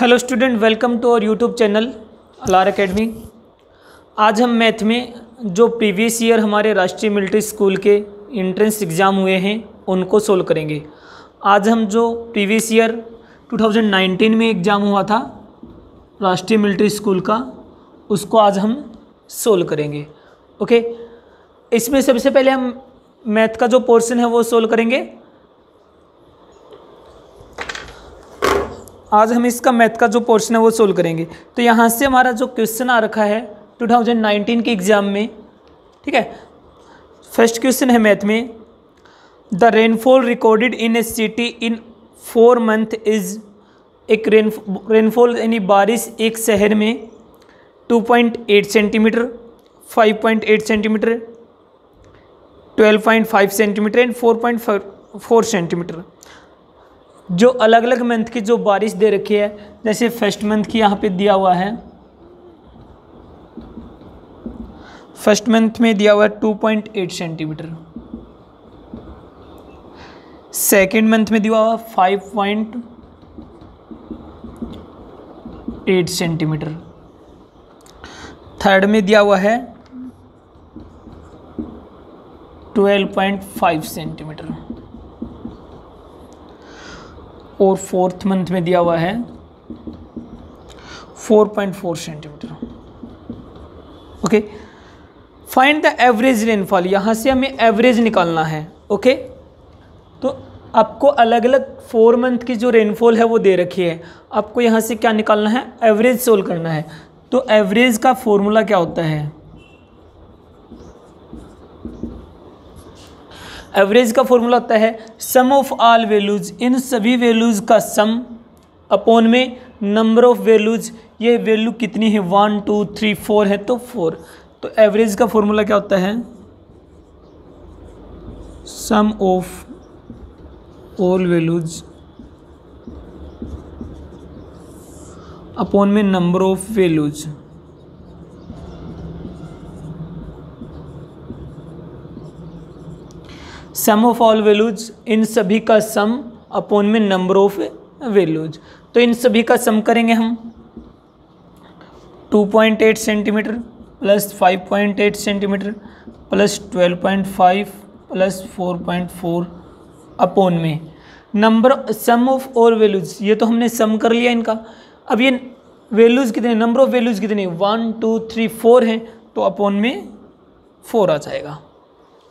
Hello student, welcome to our YouTube channel अलार academy. आज हम मैथ में जो प्रीवियस ईयर हमारे राष्ट्रीय मिलिट्री स्कूल के एंट्रेंस एग्ज़ाम हुए हैं उनको सोल्व करेंगे। आज हम जो प्रीवियस ईयर 2019 में एग्ज़ाम हुआ था राष्ट्रीय मिलिट्री स्कूल का, उसको आज हम सोल्व करेंगे। ओके, इसमें सबसे पहले हम मैथ का जो पोर्शन है वो सोल्व करेंगे। आज हम इसका मैथ का जो पोर्शन है वो सोल्व करेंगे। तो यहाँ से हमारा जो क्वेश्चन आ रखा है 2019 के एग्ज़ाम में, ठीक है। फर्स्ट क्वेश्चन है मैथ में, the rainfall recorded in A city in 4 month is. एक रेनफॉल यानी बारिश एक शहर में 2.8 centimetre, 5.8 centimetre, 12.5 centimetre and 4.4 centimetre. जो अलग अलग मंथ की जो बारिश दे रखी है, जैसे फर्स्ट मंथ की यहाँ पे दिया हुआ है, फर्स्ट मंथ में दिया हुआ है 2.8 सेंटीमीटर, सेकेंड मंथ में दिया हुआ 5.8 सेंटीमीटर, थर्ड में दिया हुआ है 12.5 सेंटीमीटर और फोर्थ मंथ में दिया हुआ है 4.4 centimetre. Okay, find the average rainfall. यहाँ से हमें एवरेज निकालना है। ओके, तो आपको अलग अलग 4 मंथ की जो रेनफॉल है वो दे रखी है, आपको यहाँ से क्या निकालना है, एवरेज सोल्व करना है। तो एवरेज का फॉर्मूला क्या होता है, एवरेज का फॉर्मूला होता है सम ऑफ ऑल वैल्यूज, इन सभी वैल्यूज का सम अपॉन में नंबर ऑफ वैल्यूज, ये वैल्यू कितनी है 1 2 3 4 है तो 4। तो एवरेज का फॉर्मूला क्या होता है, sum of all values upon में number of values. Sum of all values, इन सभी का सम अपॉन में नंबर ऑफ वैल्यूज। तो इन सभी का सम करेंगे हम, 2.8 centimetre plus 5.8 centimetre plus 12.5 plus 4.4 upon में number sum of all values. ये तो हमने सम कर लिया इनका। अब ये वैल्यूज कितने, नंबर ऑफ वैल्यूज कितने 1 2 3 4 हैं, तो अपॉन में 4 आ जाएगा।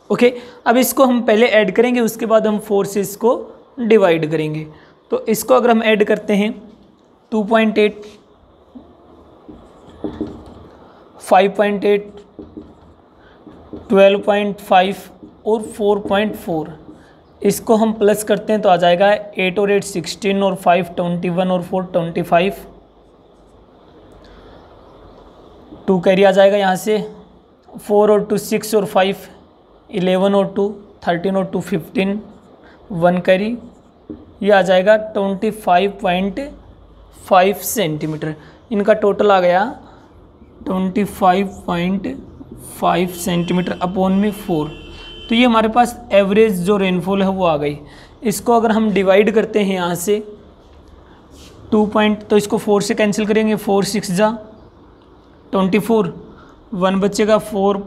ओके, अब इसको हम पहले ऐड करेंगे, उसके बाद हम 4 से इसको डिवाइड करेंगे। तो इसको अगर हम ऐड करते हैं 2.8, 5.8, 12.5 और 4.4, इसको हम प्लस करते हैं तो आ जाएगा 8 और 8 16 और 5 21 और 4 25, 2 कैरी आ जाएगा यहाँ से, 4 और 2 6 और 5 11 और 2 13 और 2 15, 1 कैरी, ये आ जाएगा 25.5 सेंटीमीटर। इनका टोटल आ गया 25.5 सेंटीमीटर अपॉन में 4। तो ये हमारे पास एवरेज जो रेनफॉल है वो आ गई। इसको अगर हम डिवाइड करते हैं यहाँ से 2 तो इसको 4 से कैंसिल करेंगे, 4 6 जा 24, 1 बचेगा, 4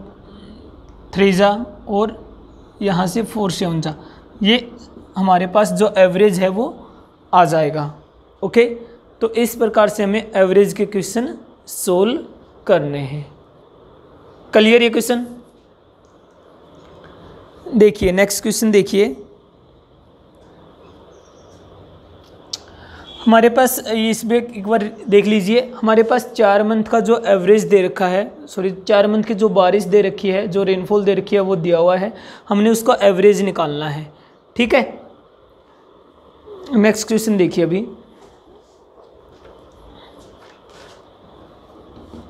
3 जा और यहाँ से 4 7 जा, ये हमारे पास जो एवरेज है वो आ जाएगा। ओके, तो इस प्रकार से हमें एवरेज के क्वेश्चन सोल्व करने हैं। क्लियर ये क्वेश्चन? देखिए नेक्स्ट क्वेश्चन देखिए, हमारे पास इसमें एक बार देख लीजिए, हमारे पास 4 मंथ का जो एवरेज दे रखा है, 4 मंथ की जो बारिश दे रखी है, जो रेनफॉल दे रखी है वो दिया हुआ है, हमने उसका एवरेज निकालना है। ठीक है, नेक्स्ट क्वेश्चन देखिए अभी।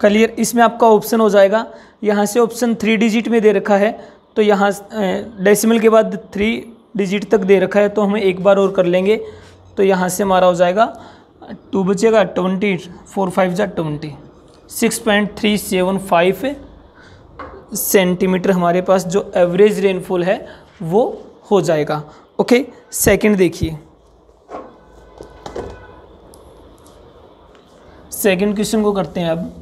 क्लियर, इसमें आपका ऑप्शन हो जाएगा, यहाँ से ऑप्शन 3 डिजिट में दे रखा है, तो यहाँ डेसिमल के बाद 3 डिजिट तक दे रखा है, तो हम एक बार और कर लेंगे। तो यहाँ से हमारा हो जाएगा 2 बचेगा 20, 4 5 जा 20, 6.375 सेंटीमीटर हमारे पास जो एवरेज रेनफॉल है वो हो जाएगा। ओके, सेकंड देखिए, सेकंड क्वेश्चन को करते हैं अब।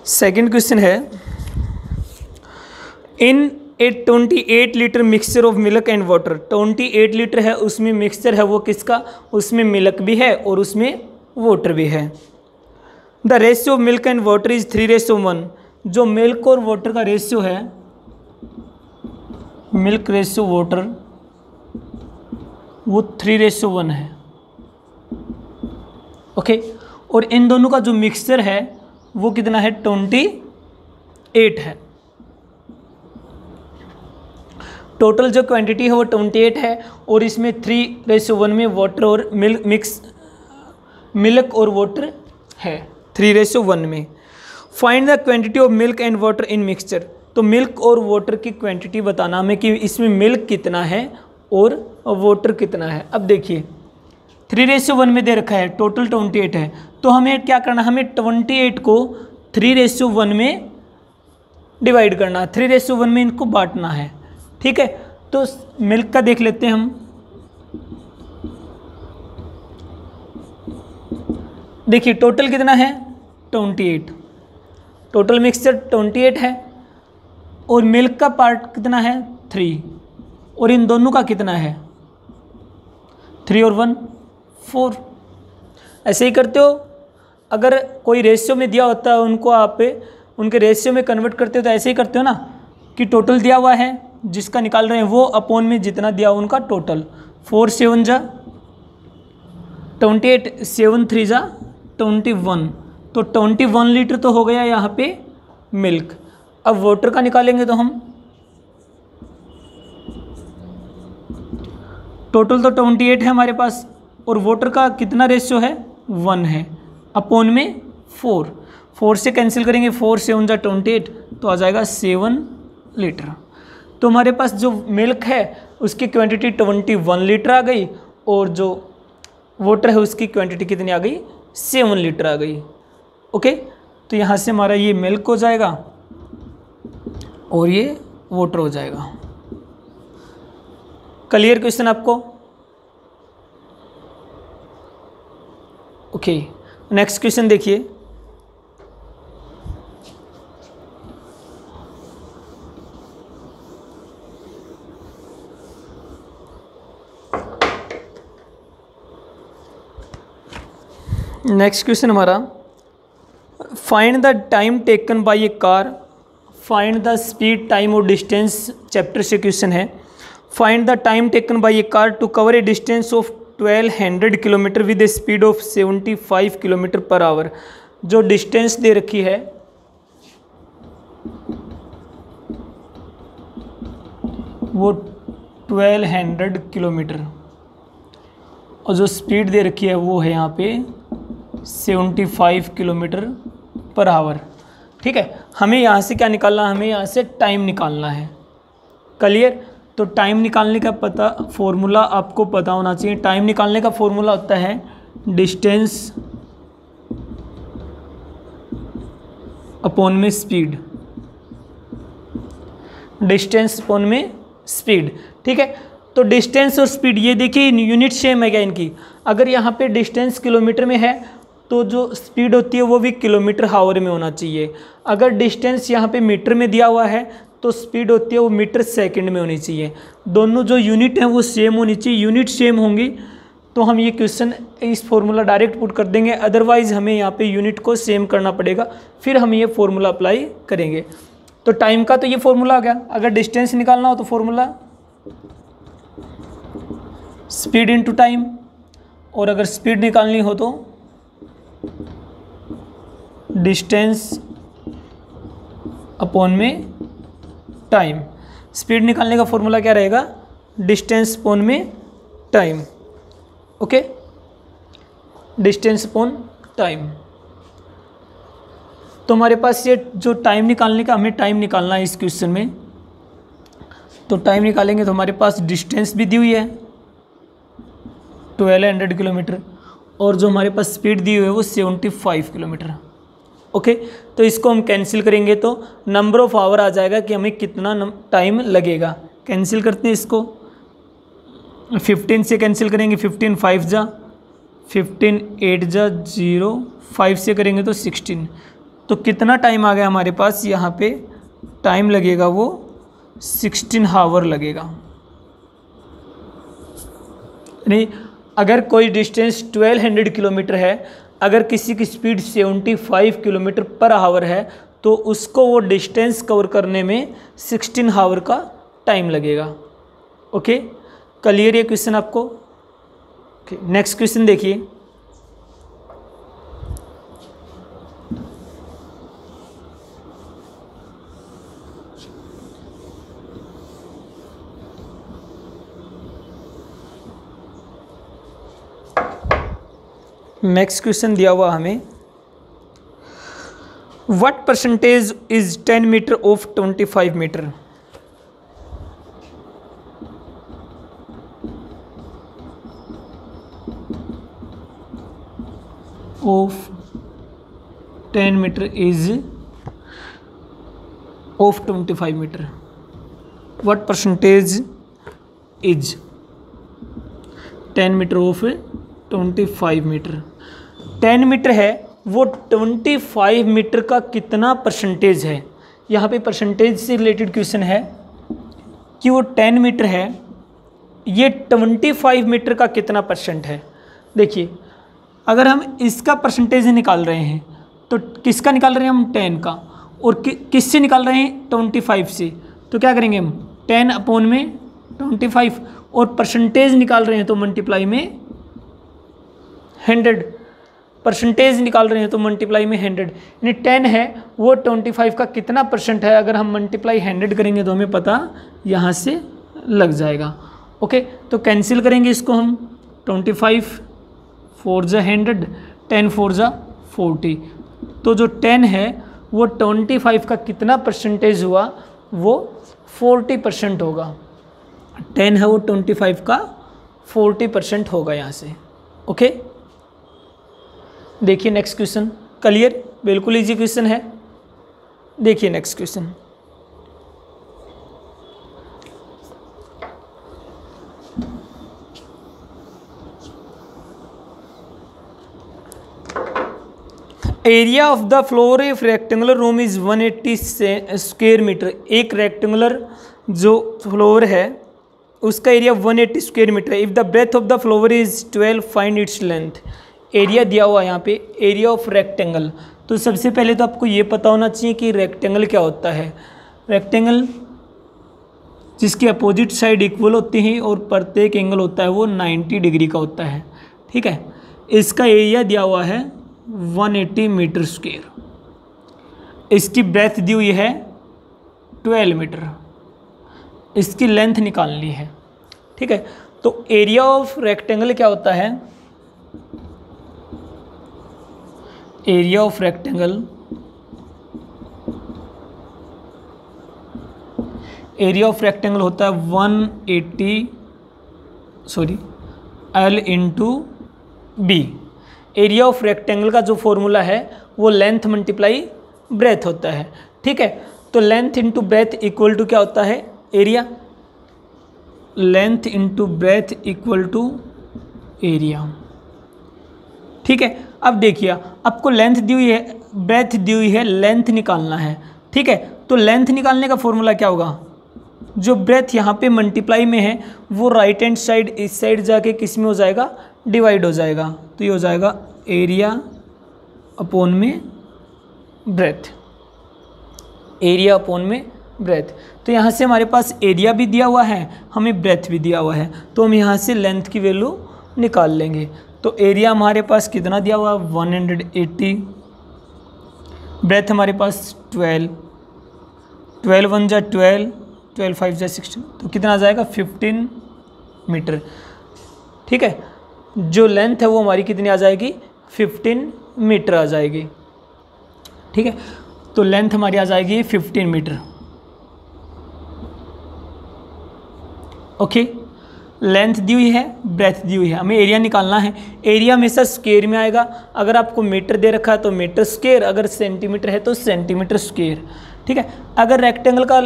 सेकंड क्वेश्चन है, इन ए 28 litre mixture of milk and water, 28 litre है उसमें मिक्सचर है वो किसका, उसमें मिल्क भी है और उसमें वाटर भी है। The ratio of milk and water is 3:1। जो मिल्क और वाटर का रेशियो है, मिल्क रेशियो वाटर, वो 3:1 है। ओके, और इन दोनों का जो मिक्सचर है वो कितना है, 28 है। टोटल जो क्वांटिटी है वो 28 है और इसमें 3:1 में वाटर और मिल्क और वाटर है 3:1 में। Find the quantity of milk and water in mixture. तो मिल्क और वाटर की क्वांटिटी बताना हमें कि इसमें मिल्क कितना है और वाटर कितना है। अब देखिए 3:1 में दे रखा है, टोटल 28 है, तो हमें क्या करना है, हमें 28 को 3:1 में डिवाइड करना है, 3:1 में इनको बांटना है। ठीक है, तो मिल्क का देख लेते हैं हम। देखिए टोटल कितना है, 28, टोटल मिक्सचर 28 है और मिल्क का पार्ट कितना है, 3, और इन दोनों का कितना है, 3 और 1 4। ऐसे ही करते हो, अगर कोई रेशियो में दिया होता है उनको आप उनके रेशियो में कन्वर्ट करते हो तो ऐसे ही करते हो ना, कि टोटल दिया हुआ है जिसका निकाल रहे हैं वो अपॉन में जितना दिया उनका टोटल। 4 7 जा 28, 7 3 जा 21, तो 21 लीटर तो हो गया यहाँ पे मिल्क। अब वाटर का निकालेंगे तो हम टोटल तो 28 है हमारे पास और वाटर का कितना रेशियो है, 1 है, अपॉन में 4 से कैंसिल करेंगे, 4 7 जा 28, तो आ जाएगा 7 लीटर। तो हमारे पास जो मिल्क है उसकी क्वांटिटी 21 लीटर आ गई और जो वाटर है उसकी क्वांटिटी कितनी आ गई, 7 लीटर आ गई। ओके, तो यहाँ से हमारा ये मिल्क हो जाएगा और ये वाटर हो जाएगा। क्लियर क्वेश्चन आपको? ओके, नेक्स्ट क्वेश्चन देखिए। नेक्स्ट क्वेश्चन हमारा, find the time taken by a car, find the speed, time और डिस्टेंस चैप्टर से क्वेश्चन है। Find the time taken by a car to cover a distance of 1200 kilometre with a speed of 75 kilometre per hour. जो distance दे रखी है वो 1200 kilometre और जो स्पीड दे रखी है वो है यहाँ पे 75 किलोमीटर पर आवर। ठीक है, हमें यहाँ से क्या निकालना है, हमें यहाँ से टाइम निकालना है। क्लियर? तो टाइम निकालने का फॉर्मूला आपको पता होना चाहिए। टाइम निकालने का फॉर्मूला होता है डिस्टेंस अपॉन में स्पीड, डिस्टेंस अपॉन में स्पीड। ठीक है, तो डिस्टेंस और स्पीड ये देखिए यूनिट सेम है क्या इनकी। अगर यहाँ पे डिस्टेंस किलोमीटर में है तो जो स्पीड होती है वो भी किलोमीटर हावर में होना चाहिए। अगर डिस्टेंस यहाँ पे मीटर में दिया हुआ है तो स्पीड होती है वो मीटर सेकंड में होनी चाहिए। दोनों जो यूनिट हैं वो सेम होनी चाहिए। यूनिट सेम होंगी तो हम ये क्वेश्चन इस फॉर्मूला डायरेक्ट पुट कर देंगे, अदरवाइज़ हमें यहाँ पे यूनिट को सेम करना पड़ेगा, फिर हम ये फॉर्मूला अप्लाई करेंगे। तो टाइम का तो ये फॉर्मूला आ गया। अगर डिस्टेंस निकालना हो तो फॉर्मूला स्पीड इनटू टाइम, और अगर स्पीड निकालनी हो तो डिस्टेंस अपॉन में टाइम। स्पीड निकालने का फॉर्मूला क्या रहेगा, डिस्टेंस अपॉन में time. Okay, distance upon time. तो हमारे पास ये जो टाइम निकालने का, हमें टाइम निकालना है इस क्वेश्चन में, तो टाइम निकालेंगे तो हमारे पास डिस्टेंस भी दी हुई है 1200 किलोमीटर और जो हमारे पास स्पीड दी हुई है वो 75 किलोमीटर। ओके, तो इसको हम कैंसिल करेंगे तो नंबर ऑफ आवर आ जाएगा कि हमें कितना टाइम लगेगा। कैंसिल करते हैं इसको, 15 से कैंसिल करेंगे, 15 5 जा 15, 8 जा 0, 5 से करेंगे तो 16। तो कितना टाइम आ गया हमारे पास, यहाँ पे टाइम लगेगा वो 16 आवर लगेगा। नहीं, अगर कोई डिस्टेंस 1200 किलोमीटर है, अगर किसी की स्पीड 75 किलोमीटर पर आवर है, तो उसको वो डिस्टेंस कवर करने में 16 आवर का टाइम लगेगा। ओके, क्लियर ये क्वेश्चन आपको? नेक्स्ट क्वेश्चन देखिए। नेक्स्ट क्वेश्चन दिया हुआ हमें, what percentage is 10 metre of 25 metre? Of 10 metre is of 25 metre, what percentage is 10 metre of 25 metre. 10 metre है, वो 25 मीटर का कितना परसेंटेज है? यहाँ पे परसेंटेज से रिलेटेड क्वेश्चन है कि वो 10 मीटर है, ये 25 मीटर का कितना परसेंट है। देखिए, अगर हम इसका परसेंटेज निकाल रहे हैं तो किसका निकाल रहे हैं हम? 10 का। और किससे निकाल रहे हैं? 25 से। तो क्या करेंगे हम? 10 अपॉन में 25, और परसेंटेज निकाल रहे हैं तो मल्टीप्लाई में 100, परसेंटेज निकाल रहे हैं तो मल्टीप्लाई में 100, यानी 10 है, वो 25 का कितना परसेंट है, अगर हम मल्टीप्लाई 100 करेंगे तो हमें पता यहाँ से लग जाएगा। ओके, तो कैंसिल करेंगे इसको हम, 25 4 जा 100, 10 4 जा 40, तो जो 10 है वो 25 का कितना परसेंटेज हुआ? वो 40% होगा। 10 है वो 25 का 40% होगा यहाँ से। ओके, देखिए नेक्स्ट क्वेश्चन। क्लियर? बिल्कुल इजी क्वेश्चन है। देखिए next question. Area of the floor of rectangular room is 180 square metre. एक रेक्टेंगुलर जो फ्लोर है उसका एरिया 180 स्क्वायर मीटर है। If the breadth of the floor is 12, find its length. Area दिया हुआ यहाँ पे, एरिया ऑफ रेक्टेंगल। तो सबसे पहले तो आपको ये पता होना चाहिए कि रेक्टेंगल क्या होता है। रेक्टेंगल जिसकी अपोजिट साइड इक्वल होती हैं और प्रत्येक एंगल होता है वो 90 डिग्री का होता है। ठीक है, इसका एरिया दिया हुआ है 180 मीटर स्क्वायर। इसकी ब्रेथ दी हुई है 12 मीटर। इसकी लेंथ निकालनी है। ठीक है, तो एरिया ऑफ रेक्टेंगल क्या होता है? Area of rectangle, area of rectangle होता है 180 L into B. Area of rectangle का जो फॉर्मूला है वो लेंथ मल्टीप्लाई ब्रेथ होता है। ठीक है, तो length into breadth equal to क्या होता है? Area. Length into breadth equal to area. ठीक है, अब देखिए आपको लेंथ दी हुई है, ब्रेथ दी हुई है, लेंथ निकालना है। ठीक है, तो लेंथ निकालने का फॉर्मूला क्या होगा? जो ब्रेथ यहाँ पे मल्टीप्लाई में है वो राइट हैंड साइड इस साइड जाके किस में हो जाएगा? डिवाइड हो जाएगा। तो ये हो जाएगा एरिया अपॉन में ब्रेथ, एरिया अपॉन में ब्रेथ। तो यहाँ से हमारे पास एरिया भी दिया हुआ है, हमें ब्रेथ भी दिया हुआ है, तो हम यहाँ से लेंथ की वैल्यू निकाल लेंगे। तो एरिया हमारे पास कितना दिया हुआ है? 180। ब्रेथ हमारे पास 12, 12 1 जा 12, 12 5 जा 16, तो कितना आ जाएगा? 15 मीटर। ठीक है, जो लेंथ है वो हमारी कितनी आ जाएगी? 15 मीटर आ जाएगी। ठीक है, तो लेंथ हमारी आ जाएगी 15 मीटर। ओके, लेंथ दी हुई है, ब्रेथ दी हुई है, हमें एरिया निकालना है। एरिया हमेशा स्क्वायर में आएगा, अगर आपको मीटर दे रखा है तो मीटर स्क्वायर, अगर सेंटीमीटर है तो सेंटीमीटर स्क्वायर, ठीक है। अगर रेक्टेंगल का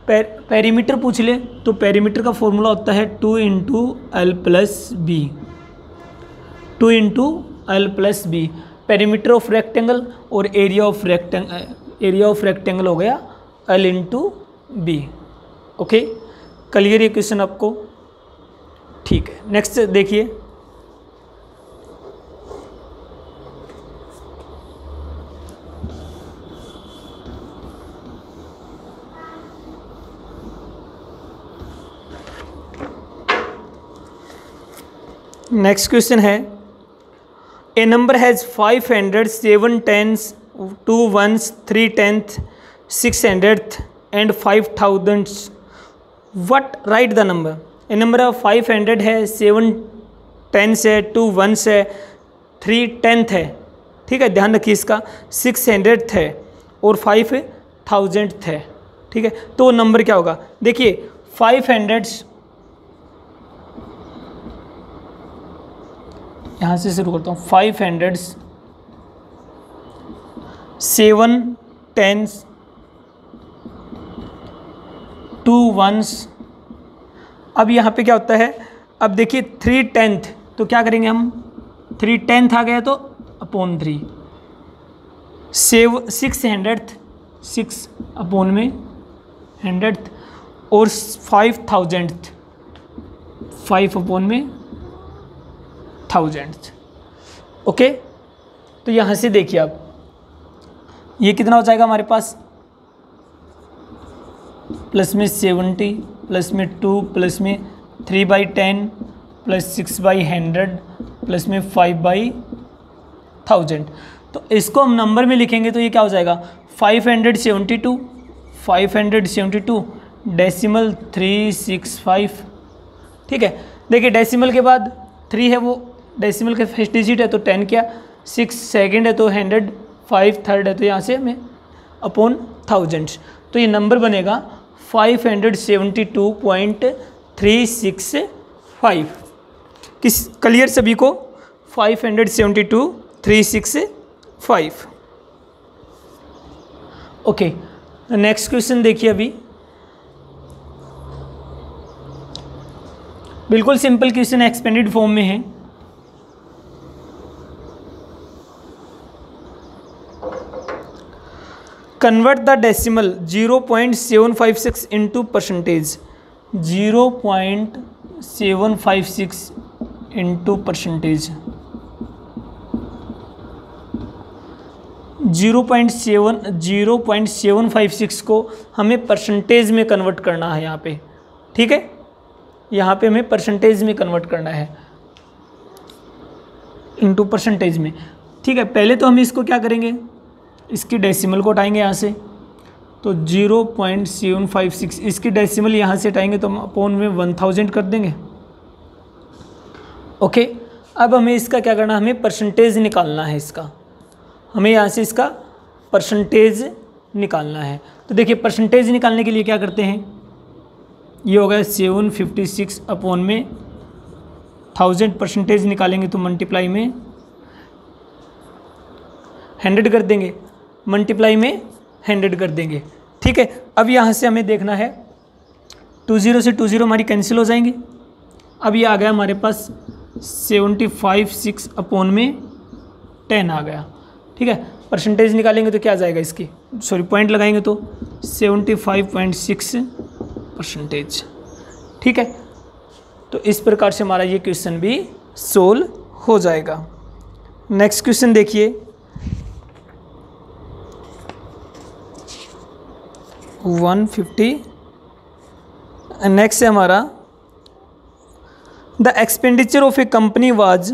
पेरीमीटर पूछ ले तो पेरीमीटर का फॉर्मूला होता है 2 into L plus B, 2 into L plus B, perimeter of rectangle, और एरिया ऑफ रेक्टेंगल हो गया L into B. Okay, clear ये क्वेश्चन आपको? ठीक है, नेक्स्ट देखिए। नेक्स्ट क्वेश्चन है, a number has 500, 7 tens, 2 ones, 3 tenths, 6 hundredth and 5 thousandths. What? Write the number. A number 500 है, 7 tens है, 2 ones है, 3 tenth है, ठीक है, ध्यान रखिए इसका, 6 hundredth है और 5 thousandth है, ठीक है। तो नंबर क्या होगा? देखिए 500 यहाँ से शुरू करता हूँ, 500, 7 tens, 2 ones। अब यहाँ पे क्या होता है, अब देखिए 3 tenth, तो क्या करेंगे हम, 3 tenth आ गया तो अपॉन 3, 6 hundredth, 6 अपॉन में hundredth, और 5 thousandth, 5 अपॉन में थाउजेंड्स। ओके, तो यहाँ से देखिए आप, ये कितना हो जाएगा हमारे पास, प्लस में 70, प्लस में 2, प्लस में 3/10, प्लस 6/100, प्लस में 5/1000। तो इसको हम नंबर में लिखेंगे तो ये क्या हो जाएगा, 572, 572 डेसिमल 365, ठीक है। देखिए डेसिमल के बाद 3 है, वो डेसिमल का फर्स्ट डिजिट है तो 10 किया, 6 सेकंड है तो 100, 5 थर्ड है तो यहाँ से हमें अपॉन थाउजेंड्स, तो ये नंबर बनेगा 572.365। किस क्लियर सभी को? 572.365। ओके, नेक्स्ट क्वेश्चन देखिए, अभी बिल्कुल सिंपल क्वेश्चन एक्सपेंडेड फॉर्म में है। Convert the decimal 0.756 into percentage, 0.756 into percentage, 0.756 को हमें परसेंटेज में कन्वर्ट करना है यहाँ पे, ठीक है, यहाँ पे हमें परसेंटेज में कन्वर्ट करना है, इंटू परसेंटेज में, ठीक है। पहले तो हम इसको क्या करेंगे, इसकी डेसिमल को हटाएंगे यहाँ से, तो 0.756, इसकी डेसिमल यहाँ से हटाएंगे तो हम अपॉन में 1000 कर देंगे। ओके, अब हमें इसका क्या करना है, हमें परसेंटेज निकालना है इसका, हमें यहाँ से इसका परसेंटेज निकालना है। तो देखिए परसेंटेज निकालने के लिए क्या करते हैं, ये हो गया 756 अपॉन में 1000, परसेंटेज निकालेंगे तो मल्टीप्लाई में 100 कर देंगे, मल्टीप्लाई में 100 कर देंगे, ठीक है। अब यहाँ से हमें देखना है, 20 से 20 हमारी कैंसिल हो जाएंगी। अब ये आ गया हमारे पास 756 अपॉन में 10 आ गया, ठीक है। परसेंटेज निकालेंगे तो क्या आ जाएगा, इसकी सॉरी पॉइंट लगाएंगे तो 75.6%, ठीक है। तो इस प्रकार से हमारा ये क्वेश्चन भी सोल्व हो जाएगा। नेक्स्ट क्वेश्चन देखिए, 150। नेक्स्ट है हमारा, the expenditure of A company was,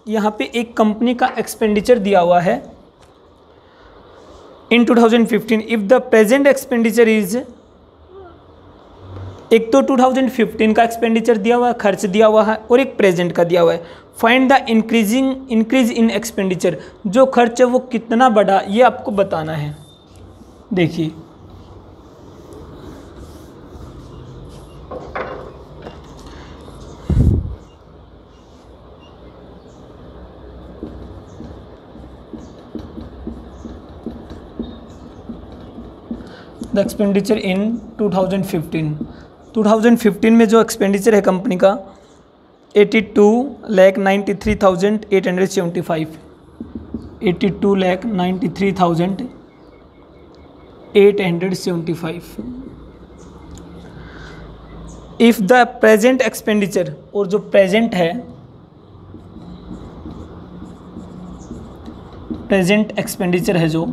यहाँ पे एक कंपनी का एक्सपेंडिचर दिया हुआ है इन 2015, if the present expenditure is, एक तो 2015 का एक्सपेंडिचर दिया हुआ है, खर्च दिया हुआ है, और एक प्रेजेंट का दिया हुआ है। Find the increase in expenditure, जो खर्च है वो कितना बढ़ा, ये आपको बताना है। देखिए द एक्सपेंडिचर इन 2015 में जो एक्सपेंडिचर है कंपनी का 82,93,875 82,93,875। इफ़ द प्रेजेंट एक्सपेंडिचर, और जो प्रेजेंट है, प्रेजेंट एक्सपेंडिचर है, जो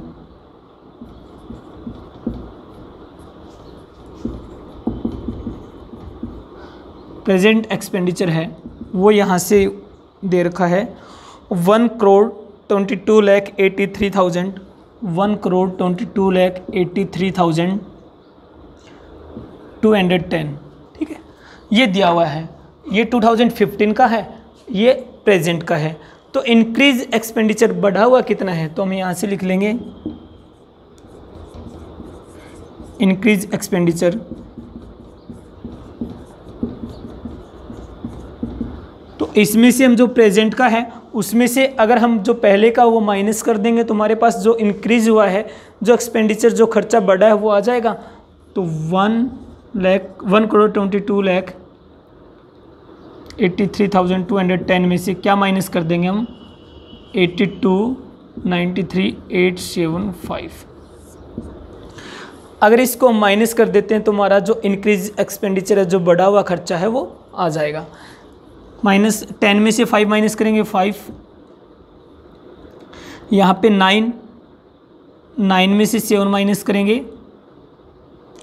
प्रेजेंट एक्सपेंडिचर है वो यहाँ से दे रखा है 1,22,83,000, 1,22,83,210, ठीक है, ये दिया हुआ है। ये 2015 का है, ये प्रेजेंट का है। तो इंक्रीज एक्सपेंडिचर बढ़ा हुआ कितना है, तो हम यहाँ से लिख लेंगे इंक्रीज एक्सपेंडिचर। तो इसमें से हम जो प्रेजेंट का है उसमें से अगर हम जो पहले का वो माइनस कर देंगे तो हमारे पास जो इंक्रीज हुआ है, जो एक्सपेंडिचर, जो खर्चा बढ़ा है वो आ जाएगा। तो 1,22,83,210 में से क्या माइनस कर देंगे हम, 82,93,875। अगर इसको माइनस कर देते हैं तो हमारा जो इंक्रीज एक्सपेंडिचर है, जो बढ़ा हुआ खर्चा है, वो आ जाएगा। -10 में से 5 माइनस करेंगे 5, यहाँ पे 9 में से 7 माइनस करेंगे,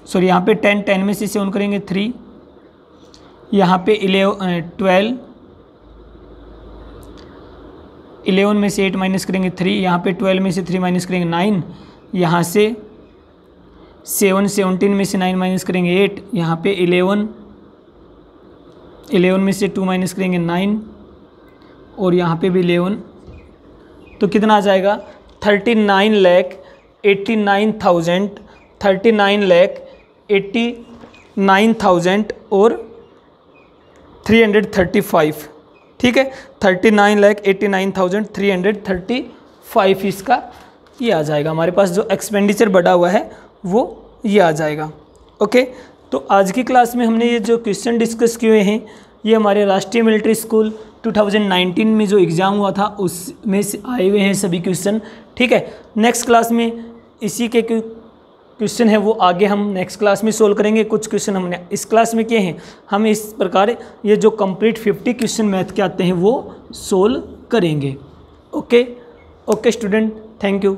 सॉरी यहाँ पे 10 में से 7 करेंगे 3, यहाँ पे 11 में से 8 माइनस करेंगे 3, यहाँ पे 12 में से 3 माइनस करेंगे 9, यहाँ से 17 में से 9 माइनस करेंगे 8, यहाँ पे 11 में से 2 माइनस करेंगे 9, और यहाँ पे भी 11, तो कितना आ जाएगा 39,89,000 और 335, ठीक है, 39,89,335 इसका ये आ जाएगा। हमारे पास जो एक्सपेंडिचर बढ़ा हुआ है वो ये आ जाएगा। ओके, तो आज की क्लास में हमने ये जो क्वेश्चन डिस्कस किए हैं ये हमारे राष्ट्रीय मिलिट्री स्कूल 2019 में जो एग्ज़ाम हुआ था उसमें से आए हुए हैं सभी क्वेश्चन, ठीक है। नेक्स्ट क्लास में इसी के क्वेश्चन है वो आगे हम नेक्स्ट क्लास में सोल्व करेंगे। कुछ क्वेश्चन हमने इस क्लास में किए हैं, हम इस प्रकार ये जो कंप्लीट 50 क्वेश्चन मैथ के आते हैं वो सोल्व करेंगे। Okay student, thank you.